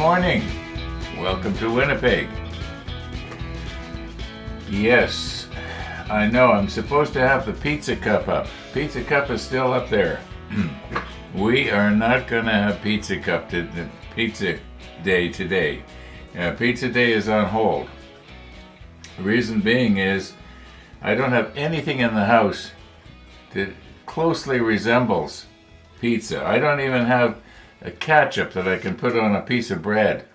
morning. Welcome to Winnipeg. Yes, I know I'm supposed to have the pizza cup up. Pizza cup is still up there. We are not going to have pizza day today. Pizza day is on hold. The reason being is I don't have anything in the house that closely resembles pizza. I don't even have a ketchup that I can put on a piece of bread.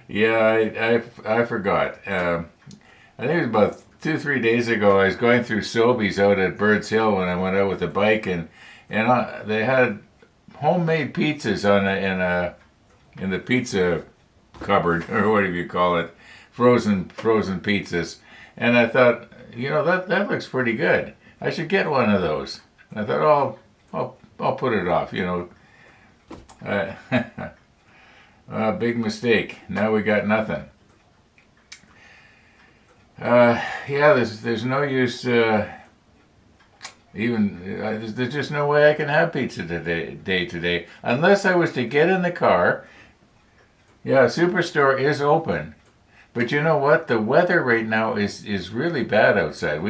Yeah, I forgot. I think it was about 2-3 days ago. I was going through Sobeys out at Birds Hill when I went out with the bike, and they had homemade pizzas in the pizza cupboard, or whatever you call it, frozen pizzas. And I thought, that looks pretty good. I should get one of those. I thought, I'll put it off. Big mistake. Now we got nothing. There's no use. There's just no way I can have pizza today, unless I was to get in the car. Yeah, Superstore is open, but you know what? The weather right now is really bad outside.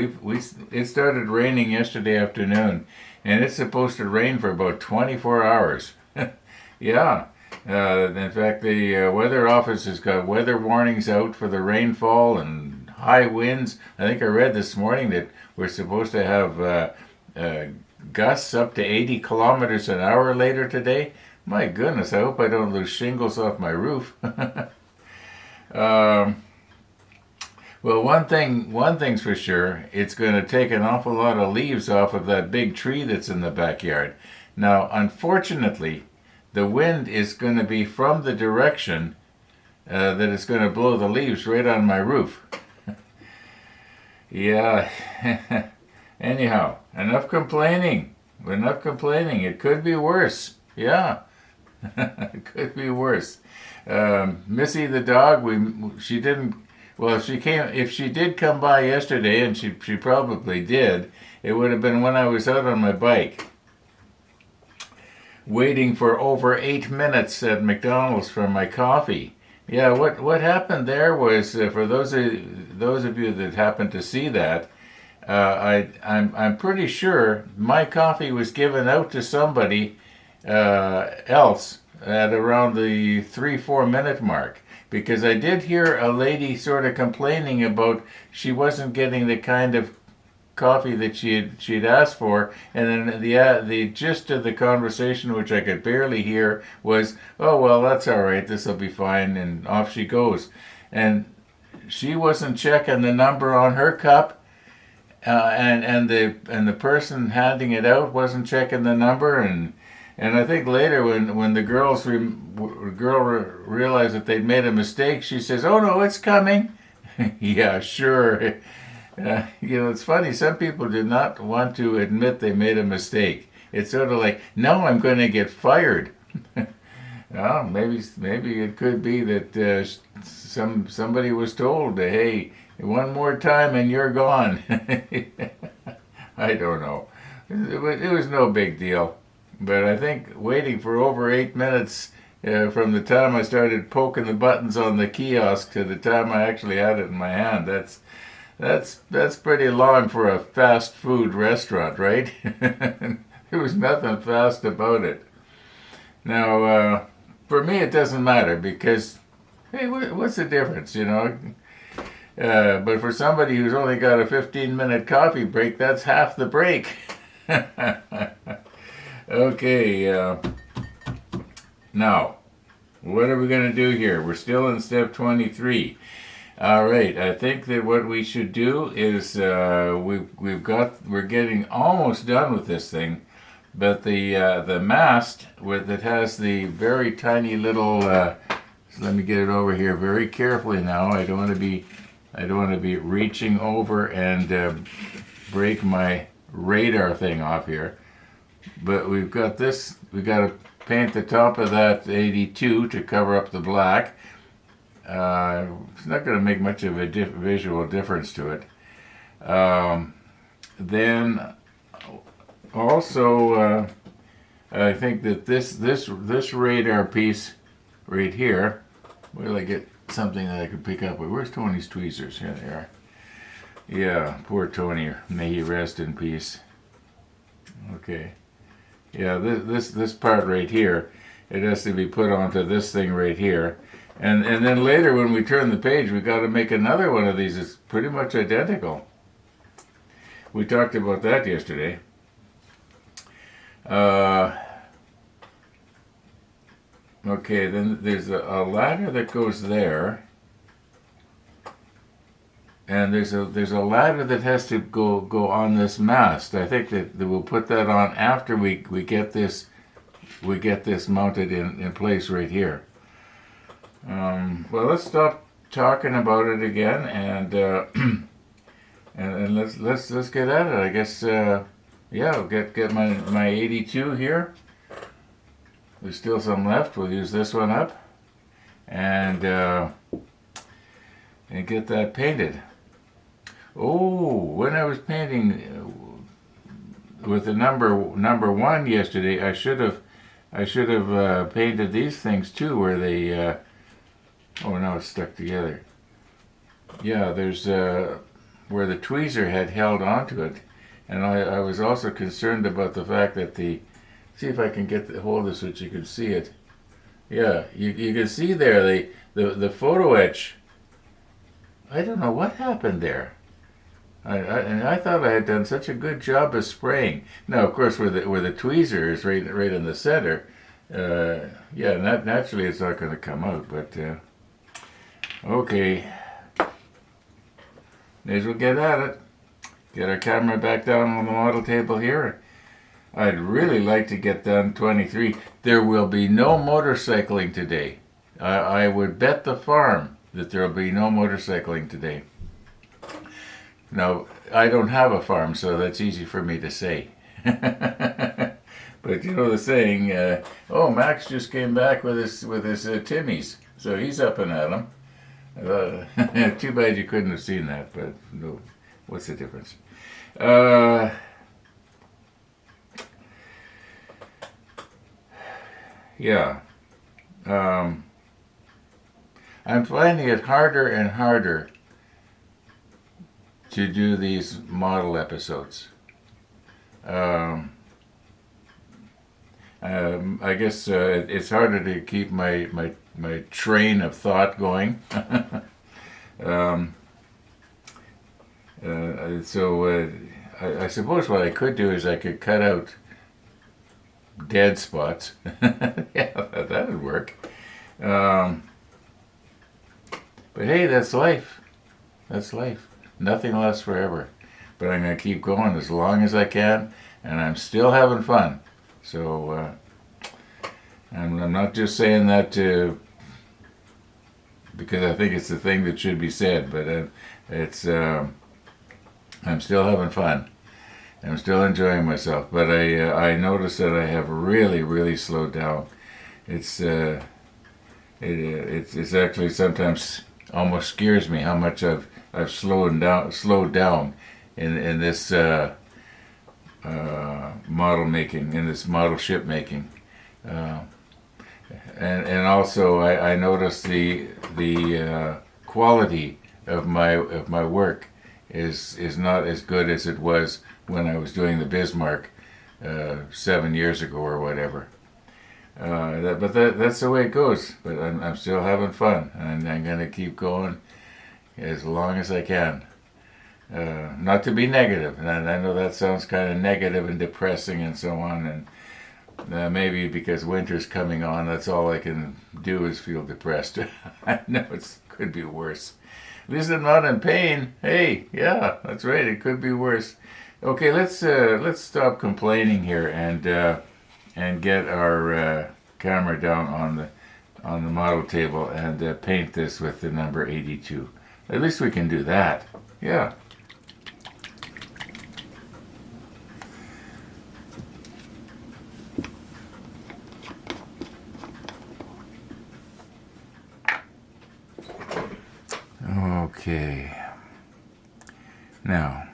It started raining yesterday afternoon, and it's supposed to rain for about 24 hours. Yeah. In fact, the weather office has got weather warnings out for the rainfall and high winds. I think I read this morning that we're supposed to have gusts up to 80 kilometers an hour later today. My goodness, I hope I don't lose shingles off my roof. Well, one thing's for sure, it's going to take an awful lot of leaves off of that big tree that's in the backyard. Now, unfortunately, the wind is going to be from the direction that it's going to blow the leaves right on my roof. Yeah. Anyhow, enough complaining. It could be worse. Yeah. It could be worse. Missy the dog, if she did come by yesterday, and she probably did, it would have been when I was out on my bike, waiting for over 8 minutes at McDonald's for my coffee. Yeah, what happened there was, for those of you that happened to see that, I'm pretty sure my coffee was given out to somebody else at around the 3-4 minute mark, because I did hear a lady sort of complaining about she wasn't getting the kind of coffee that she'd asked for, and then the gist of the conversation, which I could barely hear, was, "Oh well, that's all right. This will be fine," and off she goes. And she wasn't checking the number on her cup, and the person handing it out wasn't checking the number, and I think later when the girl realized that they'd made a mistake, she says, "Oh no, it's coming." Yeah, sure. It's funny. Some people do not want to admit they made a mistake. It's sort of like, no, I'm going to get fired. Well, maybe it could be that somebody was told, hey, one more time and you're gone. I don't know. It was no big deal. But I think waiting for over 8 minutes from the time I started poking the buttons on the kiosk to the time I actually had it in my hand, that's pretty long for a fast food restaurant, right? There was nothing fast about it. Now, for me, it doesn't matter because, hey, what's the difference, But for somebody who's only got a 15-minute coffee break, that's half the break. Okay, now, what are we going to do here? We're still in step 23. All right, I think that what we should do is we're getting almost done with this thing, but the mast that has the very tiny little. So let me get it over here very carefully now. I don't want to be reaching over and break my radar thing off here. But we've got this. We got to paint the top of that 82 to cover up the black. It's not going to make much of a visual difference to it. Then also, I think that this radar piece right here. Will I get something that I can pick up with? Where's Tony's tweezers? Here they are. Yeah, poor Tony. May he rest in peace. Okay. Yeah, this part right here, it has to be put onto this thing right here. And then later when we turn the page, we got to make another one of these. It's pretty much identical. We talked about that yesterday. Okay, then there's a ladder that goes there. And there's a ladder that has to go on this mast. I think that we'll put that on after we get this mounted in place right here. Well, let's stop talking about it again and and let's get at it. I guess yeah, I'll get my 82 here. There's still some left. We'll use this one up and get that painted. Oh, when I was painting with the number 1 yesterday, I should have painted these things too, where they. Oh, now it's stuck together. Yeah, there's where the tweezer had held onto it, and I was also concerned about the fact that see if I can get the hold of this so that you can see it. Yeah, you can see there the photo etch. I don't know what happened there. I thought I had done such a good job of spraying. Now, of course, where the tweezer is right in the center, yeah, naturally it's not going to come out. But okay, may as well get at it. Get our camera back down on the model table here. I'd really like to get done 23. There will be no motorcycling today. I would bet the farm that there will be no motorcycling today. Now, I don't have a farm, so that's easy for me to say. But you know the saying, oh, Max just came back with his Timmies, so he's up and at 'em. Too bad you couldn't have seen that, but no, what's the difference? Yeah. I'm finding it harder and harder to do these model episodes. I guess it's harder to keep my train of thought going. So I suppose what I could do is I could cut out dead spots. Yeah, that'd work. But hey, that's life. That's life. Nothing lasts forever. But I'm going to keep going as long as I can, and I'm still having fun. So I'm not just saying that because I think it's the thing that should be said, but I'm still having fun. I'm still enjoying myself, but I notice that I have really slowed down. It's actually sometimes almost scares me how much I've slowed down in this model making, in this model ship making, and also I notice the quality of my work is not as good as it was when I was doing the Bismarck 7 years ago or whatever. But that's the way it goes. But I'm still having fun, and I'm going to keep going as long as I can. Not to be negative, and I know that sounds kind of negative and depressing and so on, and maybe because winter's coming on, that's all I can do is feel depressed. I know it could be worse. At least I'm not in pain. Hey, yeah, that's right. It could be worse. Okay, let's stop complaining here and get our camera down on the model table and paint this with the number 82. At least we can do that. Yeah. Okay. Now,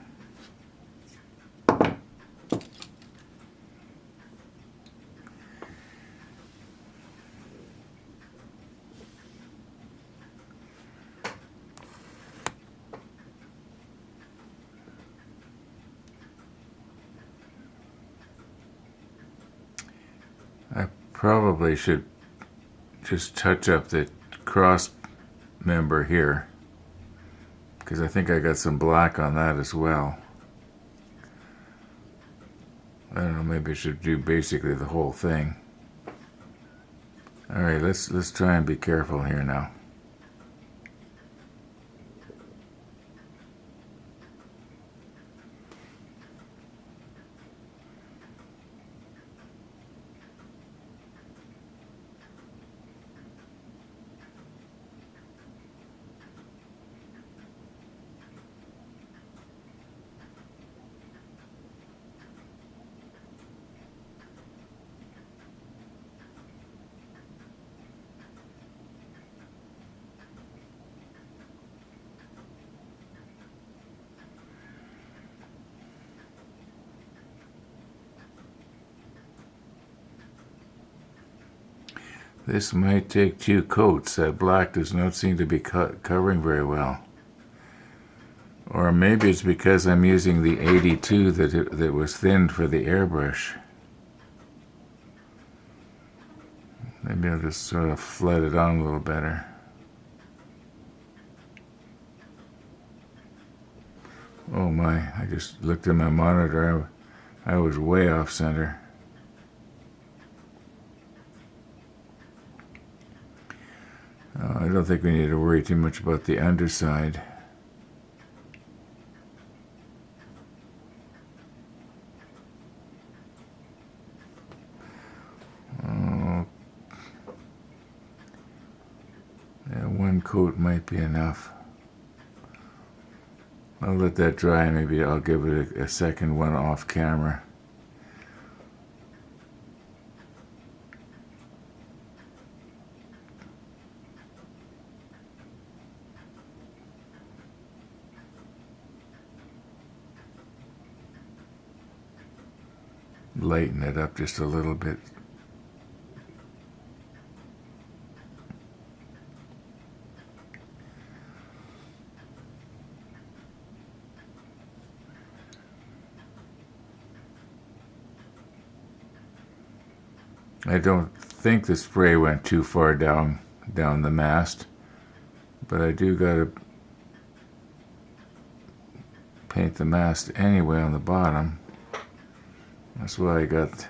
probably should just touch up the cross member here, because I think I got some black on that as well. I don't know, maybe I should do basically the whole thing. All right, let's try and be careful here now. This might take 2 coats. That black does not seem to be covering very well. Or maybe it's because I'm using the 82 that was thinned for the airbrush. Maybe I'll just sort of flood it on a little better. Oh my, I just looked at my monitor. I was way off center. I don't think we need to worry too much about the underside. Oh, yeah, 1 coat might be enough. I'll let that dry and maybe I'll give it a second one off camera. Lighten it up just a little bit. I don't think the spray went too far down the mast, but I do gotta paint the mast anyway on the bottom. That's why I got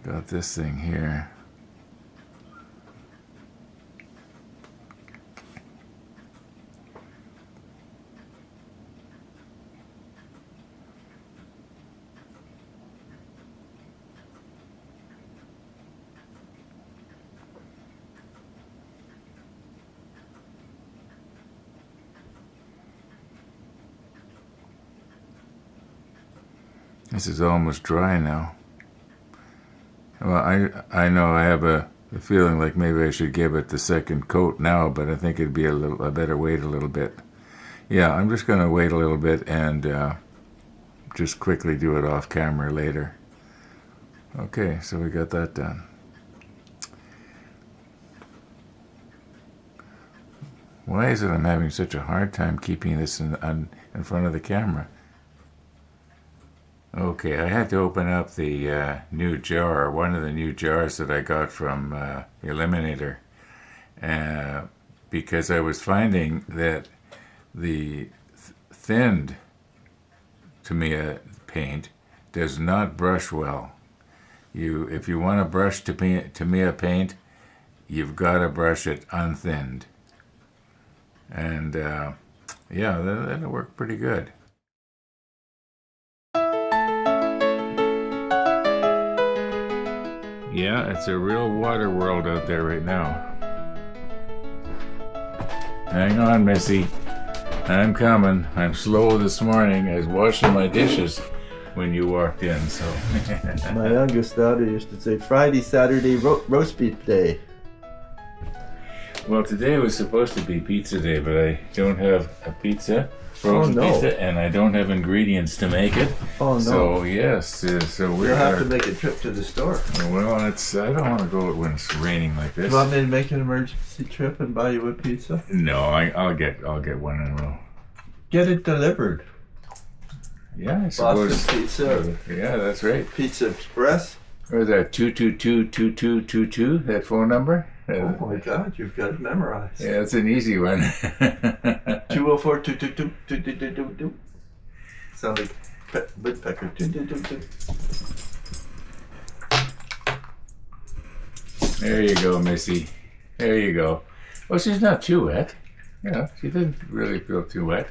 this thing here. This is almost dry now. Well, I know I have a feeling like maybe I should give it the second coat now, but I think it'd be a better wait a little bit. Yeah, I'm just going to wait a little bit and just quickly do it off camera later. Okay, so we got that done. Why is it I'm having such a hard time keeping this in front of the camera? Okay, I had to open up the new jar, one of the new jars that I got from Eliminator, because I was finding that the thinned Tamiya paint does not brush well. If you want to brush Tamiya paint, you've got to brush it unthinned. And yeah, that'll work pretty good. Yeah, it's a real water world out there right now. Hang on, Missy. I'm coming. I'm slow this morning. I was washing my dishes when you walked in, so. My youngest daughter used to say Friday, Saturday, roast beef day. Well, today was supposed to be pizza day, but I don't have a pizza, frozen pizza, and I don't have ingredients to make it. Oh no! So yes, so we'll have to make a trip to the store. Well, I don't want to go when it's raining like this. You want me to make an emergency trip and buy you a pizza? No, I'll get one in a row. Get it delivered. Yeah, I suppose. Boston Pizza. Yeah, that's right. Pizza Express. Or is that 222-2222, that phone number? Oh my God, you've got it memorized. Yeah, it's an easy one. 204-222-2222. Sound like woodpecker. 222. There you go, Missy. There you go. Well, she's not too wet. Yeah, she didn't really feel too wet.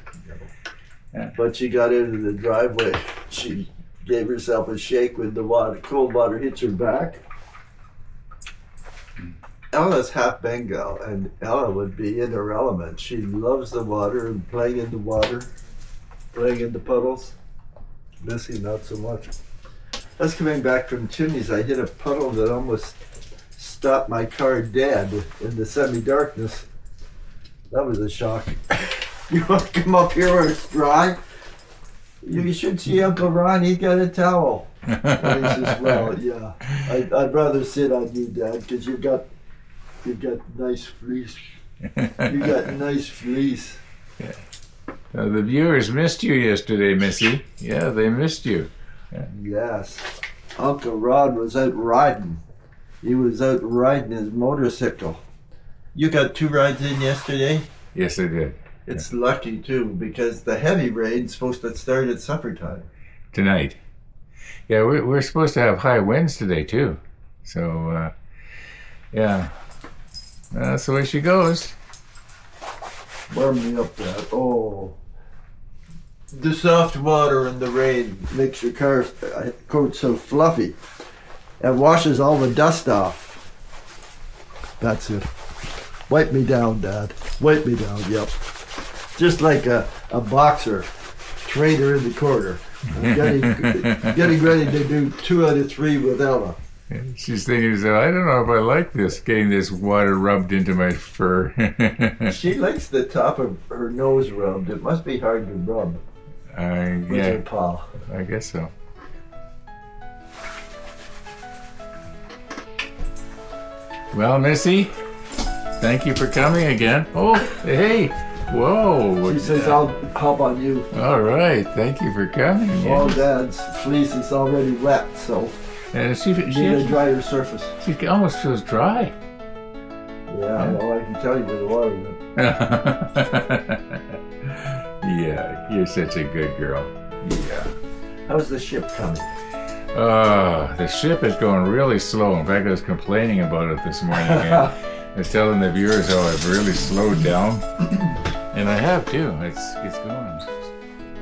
Yeah. But she got into the driveway. She gave herself a shake when the cold water hits her back. Ella's half Bengal, and Ella would be in her element. She loves the water and playing in the water, playing in the puddles. Missy, not so much. That's coming back from chimneys. I hit a puddle that almost stopped my car dead in the semi-darkness. That was a shock. You want to come up here where it's dry? You should see Uncle Ron. He's got a towel. And he says, "Well, yeah, I'd rather sit on you, Dad, because you've got nice fleece. You got nice fleece." Yeah. The viewers missed you yesterday, Missy. Yeah, they missed you. Yeah. Yes. Uncle Ron was out riding. He was out riding his motorcycle. You got 2 rides in yesterday? Yes, I did. It's lucky, too, because the heavy rain's supposed to start at supper time. Tonight. Yeah, we're supposed to have high winds today, too. So, yeah. That's the way she goes. Warm me up, Dad. Oh. The soft water and the rain makes your coat so fluffy. It washes all the dust off. That's it. Wipe me down, Dad. Wipe me down, yep. Just like a boxer, trainer in the corner. Getting ready to do 2 out of 3 with Ella. She's thinking, I don't know if I like this, getting this water rubbed into my fur. She likes the top of her nose rubbed. It must be hard to rub with her paw. I guess so. Well, Missy, thank you for coming again. Oh, hey. Whoa. She says, I'll hop on you. All right. Thank you for coming. Well, Dad's fleece is already wet, so and she need a drier surface. She almost feels dry. Yeah, well, I can tell you where the water went. Yeah, you're such a good girl. Yeah. How's the ship coming? The ship is going really slow. In fact, I was complaining about it this morning. I was telling the viewers how I've really slowed down. And I have too. It's going.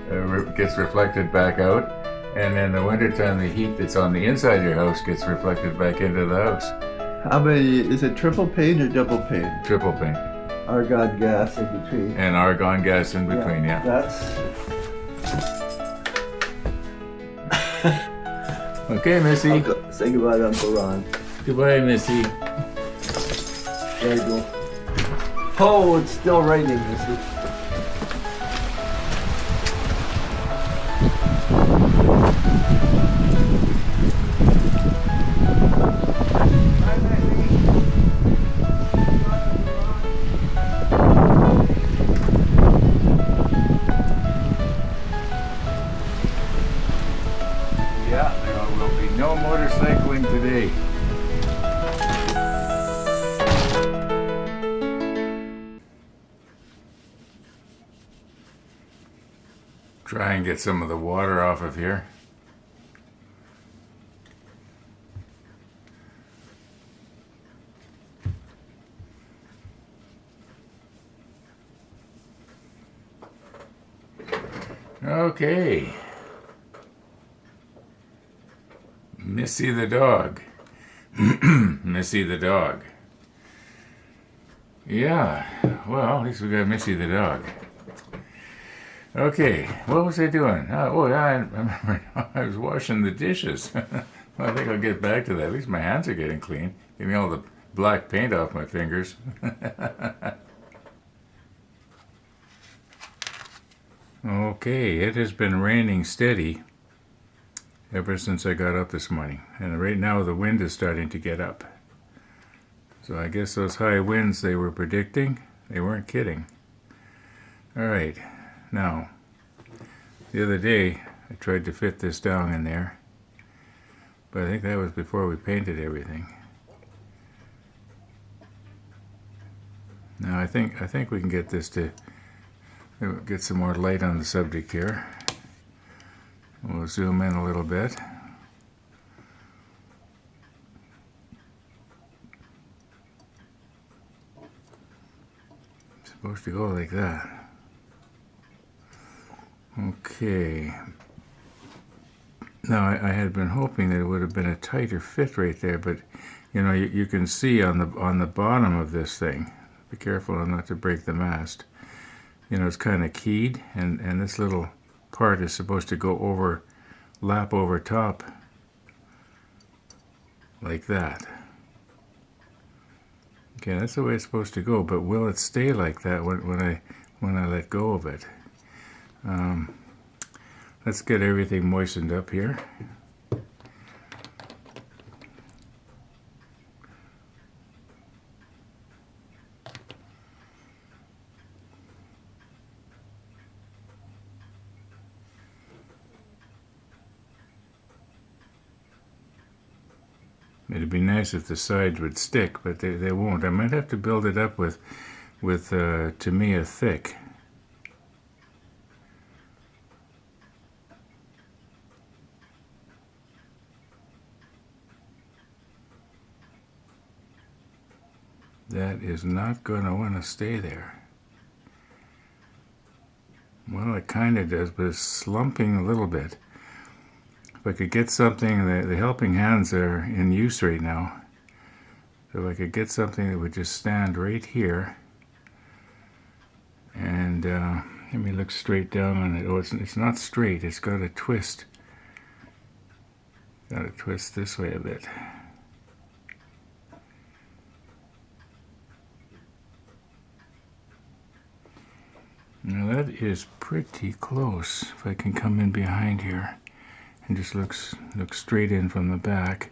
It gets reflected back out. And in the wintertime, the heat that's on the inside of your house gets reflected back into the house. How many, is it triple pane or double pane? Triple pane. Argon gas in between. And argon gas in between, yeah. That's... Okay, Missy. Say goodbye to Uncle Ron. Goodbye, Missy. There you go. Oh, it's still raining, Missy. Yeah, there will be no motorcycling today. Try and get some of the water off of here. Okay. Missy the dog. Missy the dog. Yeah, well, at least we got Missy the dog. Okay, what was I doing? Oh, yeah, I remember I was washing the dishes. Well, I think I'll get back to that. At least my hands are getting clean. Getting all the black paint off my fingers. Okay, it has been raining steady ever since I got up this morning. And right now the wind is starting to get up. So I guess those high winds they were predicting, they weren't kidding. All right. Now, the other day, I tried to fit this down in there, But I think that was before we painted everything. Now I think we can get this to get some more light on the subject here. We'll zoom in a little bit. It's supposed to go like that. Okay. Now I had been hoping that it would have been a tighter fit right there, but you know you can see on the bottom of this thing. Be careful not to break the mast. You know, it's kind of keyed, and this little part is supposed to go over, lap over top, like that. Okay, that's the way it's supposed to go, but will it stay like that when I let go of it? Let's get everything moistened up here. It'd be nice if the sides would stick, but they won't. I might have to build it up with Tamiya thick. That is not going to want to stay there. Well, it kind of does, but it's slumping a little bit. If I could get something, the helping hands are in use right now. So if I could get something that would just stand right here, and let me look straight down on it. Oh, it's not straight. It's got a twist. Got to twist this way a bit. Now that is pretty close. If I can come in behind here and just look straight in from the back.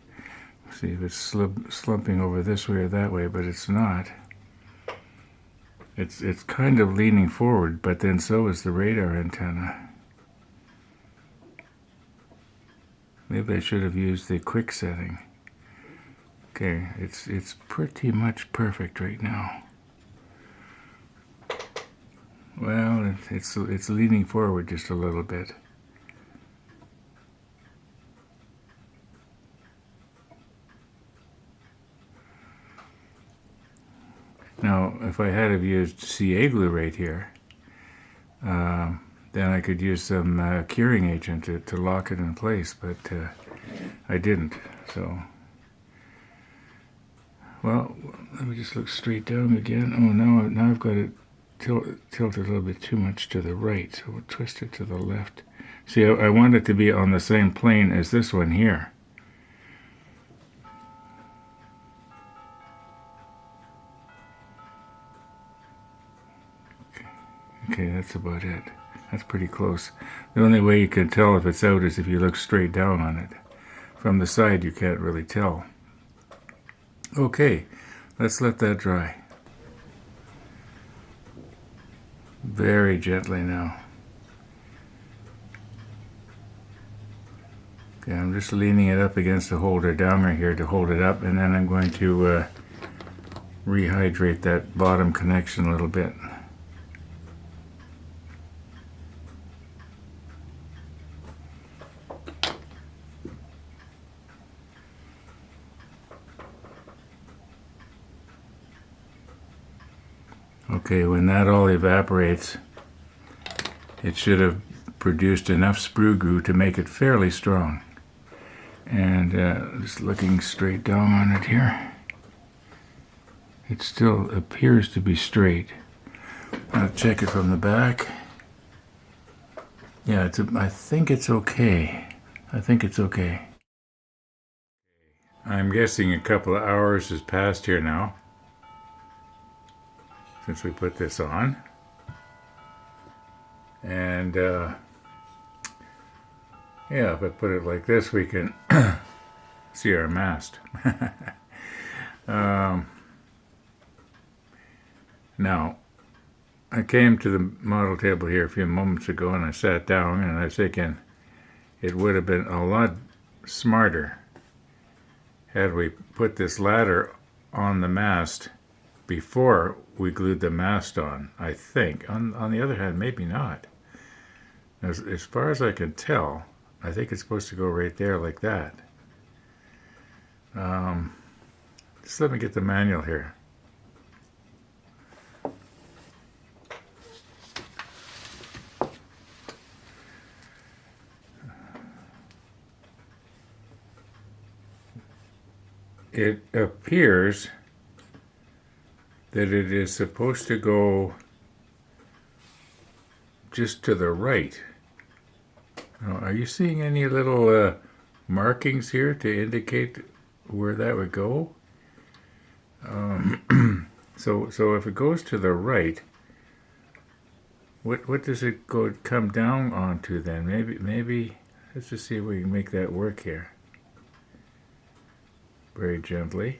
See if it's slumping over this way or that way, but it's not. It's kind of leaning forward, but then so is the radar antenna. Maybe I should have used the quick setting. Okay, it's pretty much perfect right now. Well, it's leaning forward just a little bit. Now, if I had have used CA glue right here, then I could use some curing agent to lock it in place, but I didn't. So, well, let me just look straight down again. Oh, now I've got it tilted a little bit too much to the right, so we'll twist it to the left. See, I want it to be on the same plane as this one here. Okay, that's about it. That's pretty close. The only way you can tell if it's out is if you look straight down on it. From the side, you can't really tell. Okay, let's let that dry. Very gently now. Okay, I'm just leaning it up against the holder down right here to hold it up, and then I'm going to rehydrate that bottom connection a little bit. Okay, when that all evaporates, it should have produced enough sprue glue to make it fairly strong. And just looking straight down on it here, it still appears to be straight. I'll check it from the back. Yeah, I think it's okay. I think it's okay. I'm guessing a couple of hours has passed here now since we put this on. And yeah, if I put it like this, we can see our mast. Now, I came to the model table here a few moments ago and I sat down and I was thinking it would have been a lot smarter had we put this ladder on the mast before we glued the mast on, I think. On the other hand, maybe not. As far as I can tell, I think it's supposed to go right there like that. Just let me get the manual here. It appears that it is supposed to go just to the right. Now, are you seeing any little markings here to indicate where that would go? So if it goes to the right, what does it come down onto then? Maybe let's just see if we can make that work here. Very gently.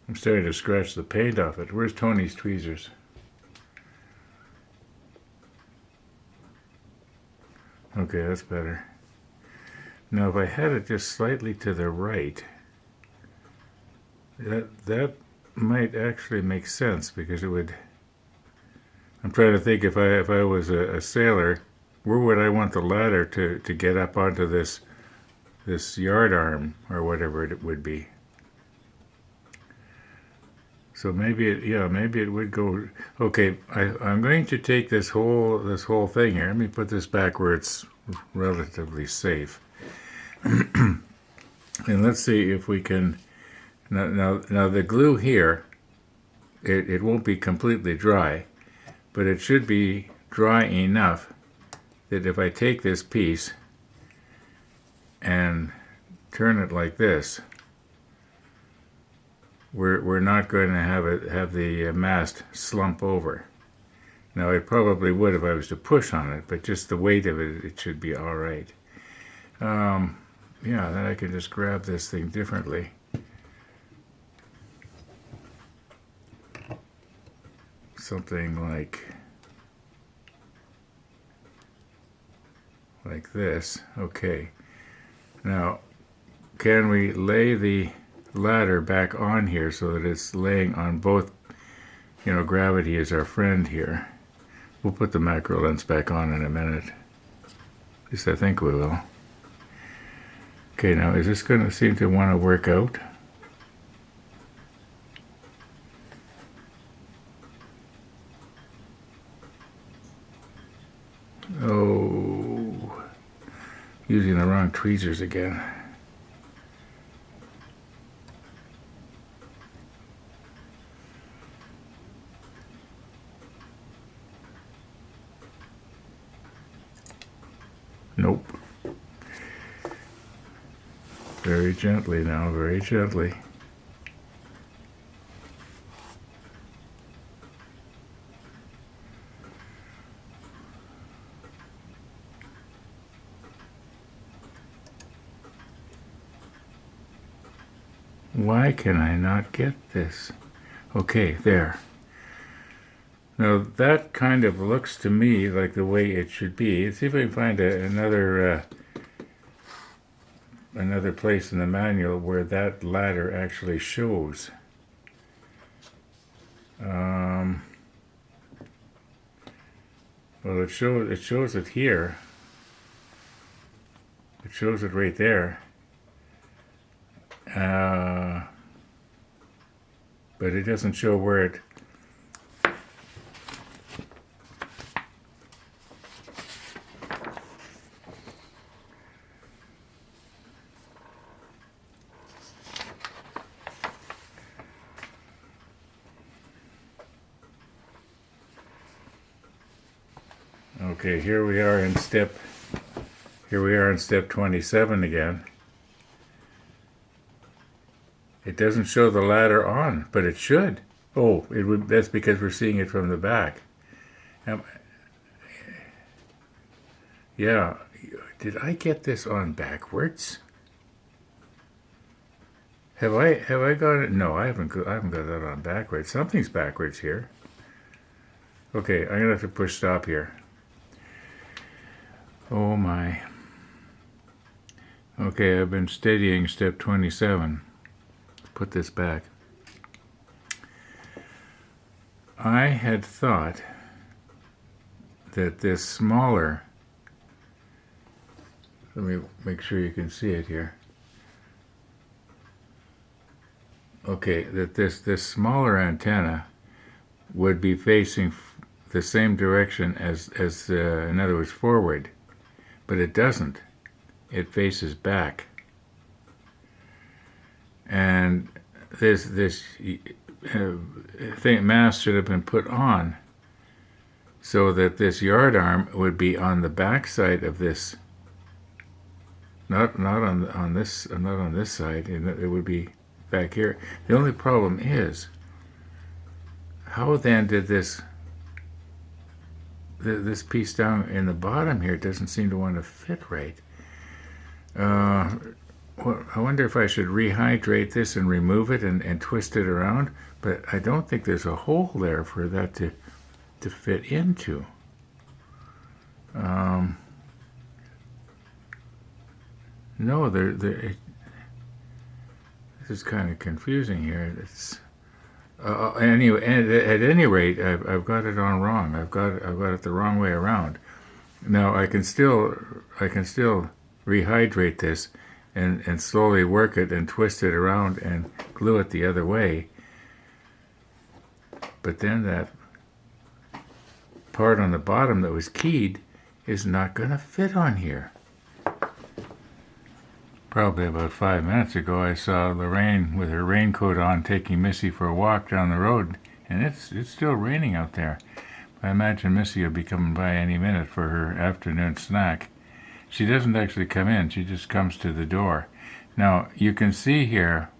I'm starting to scratch the paint off it. Where's Tony's tweezers? Okay, that's better. Now if I had it just slightly to the right, that might actually make sense, because it would... I'm trying to think, if I was a sailor, where would I want the ladder to get up onto this yard arm or whatever it would be? So maybe it would go. Okay, I'm going to take this whole thing here. Let me put this back where it's relatively safe, and let's see if we can. Now the glue here, it won't be completely dry, but it should be dry enough that if I take this piece and turn it like this, we're not going to have the mast slump over. Now it probably would if I was to push on it, but just the weight of it should be all right. Yeah, then I can just grab this thing differently. Something like this. Okay. Now, can we lay the ladder back on here so that it's laying on both? Gravity is our friend here. We'll put the macro lens back on in a minute. At least I think we will. Okay, now is this going to seem to want to work out? Oh, using the wrong tweezers again. Nope. Very gently now, very gently. Why can I not get this? Okay, there. Now that kind of looks to me like the way it should be. Let's see if I can find another place in the manual where that ladder actually shows. Well, it shows it here. It shows it right there. But it doesn't show where it... Okay, here we are in step 27 again. It doesn't show the ladder on, but it should. Oh, it would. That's because we're seeing it from the back. Yeah, did I get this on backwards? Have I got it? No, I haven't got that on backwards. Something's backwards here. Okay, I'm going to have to push stop here. Oh my. Okay, I've been studying step 27. Put this back. I had thought that this smaller, let me make sure you can see it here. Okay, that this smaller antenna would be facing the same direction as in other words, forward, but it doesn't. It faces back, and this mast should have been put on so that this yard arm would be on the back side of this, not on this side. It would be back here. The only problem is, how then did this piece down in the bottom here doesn't seem to want to fit right. Well, I wonder if I should rehydrate this and remove it and twist it around, but I don't think there's a hole there for that to fit into. No, this is kind of confusing here. It's anyway. At any rate, I've got it on wrong. I've got it the wrong way around. Now I can still rehydrate this and slowly work it and twist it around and glue it the other way. But then that part on the bottom that was keyed is not going to fit on here. Probably about 5 minutes ago, I saw Lorraine with her raincoat on taking Missy for a walk down the road, and it's still raining out there. I imagine Missy will be coming by any minute for her afternoon snack. She doesn't actually come in, she just comes to the door. Now, you can see here,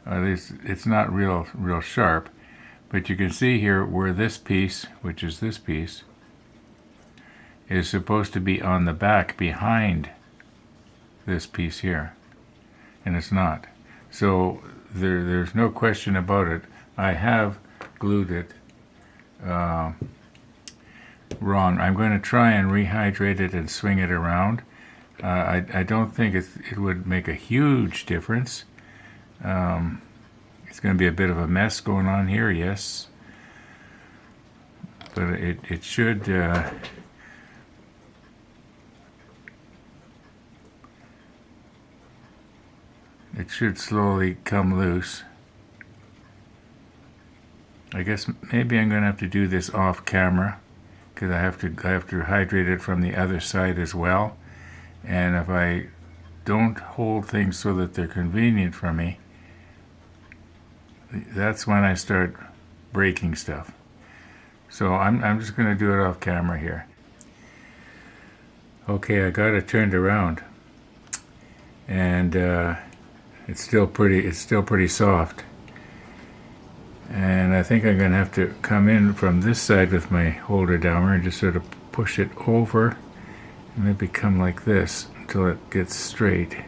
at least it's not real sharp, but you can see here where this piece, which is this piece, is supposed to be on the back behind this piece here, and it's not. So there's no question about it. I have glued it wrong. I'm going to try and rehydrate it and swing it around. I don't think it would make a huge difference. It's going to be a bit of a mess going on here, yes, but it should it should slowly come loose. I guess maybe I'm going to have to do this off camera, because I have to hydrate it from the other side as well. And if I don't hold things so that they're convenient for me, that's when I start breaking stuff. So I'm just going to do it off camera here. Okay, I got it turned around, and it's still pretty soft. And I think I'm going to have to come in from this side with my holder downer and just sort of push it over and maybe come like this until it gets straight.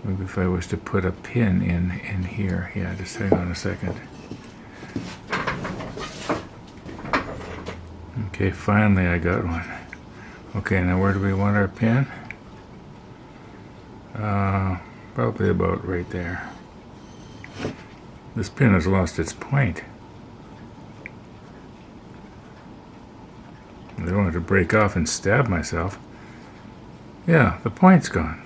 Maybe if I was to put a pin in here. Yeah, just hang on a second. Okay, finally I got one. Okay, now where do we want our pin? Probably about right there. This pin has lost its point. I don't want to break off and stab myself. Yeah, the point's gone.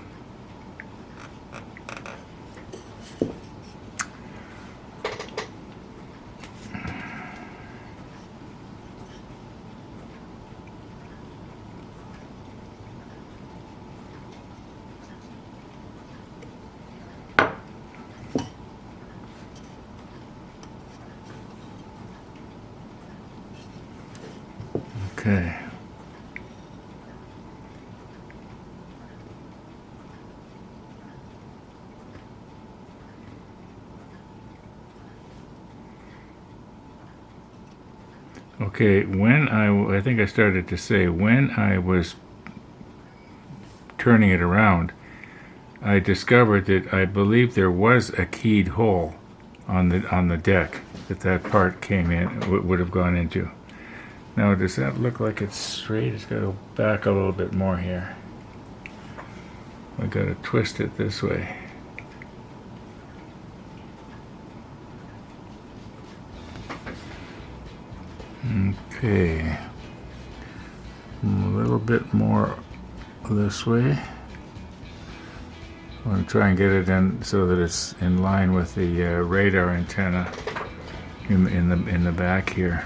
Okay. Okay, I think I started to say, when I was turning it around, I discovered that I believe there was a keyed hole on the deck that part came in would have gone into. Now, does that look like it's straight? It's got to go back a little bit more here. I got to twist it this way. Okay. A little bit more this way. I'm going to try and get it in so that it's in line with the radar antenna in the back here.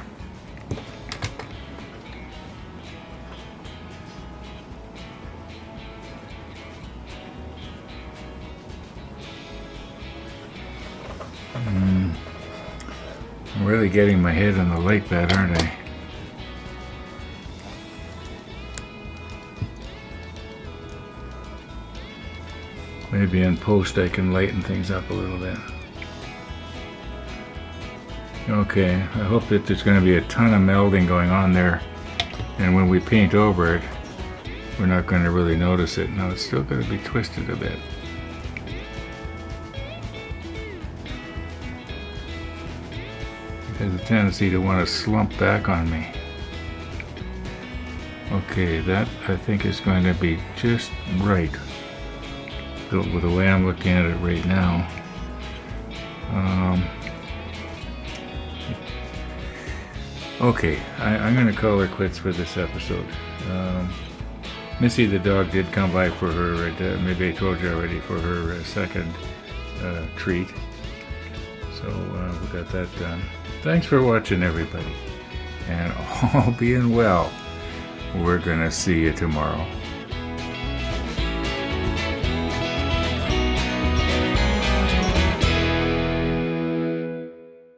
I'm really getting my head in the lake bed, aren't I? Maybe in post I can lighten things up a little bit. Okay, I hope that there's going to be a ton of melding going on there, and when we paint over it, we're not going to really notice it. Now it's still going to be twisted a bit. It has a tendency to want to slump back on me. Okay, that I think is going to be just right. With the way I'm looking at it right now. Okay, I'm going to call her quits for this episode. Missy the dog did come by for her, maybe I told you already, for her second treat. So we got that done. Thanks for watching, everybody. And all being well, we're going to see you tomorrow.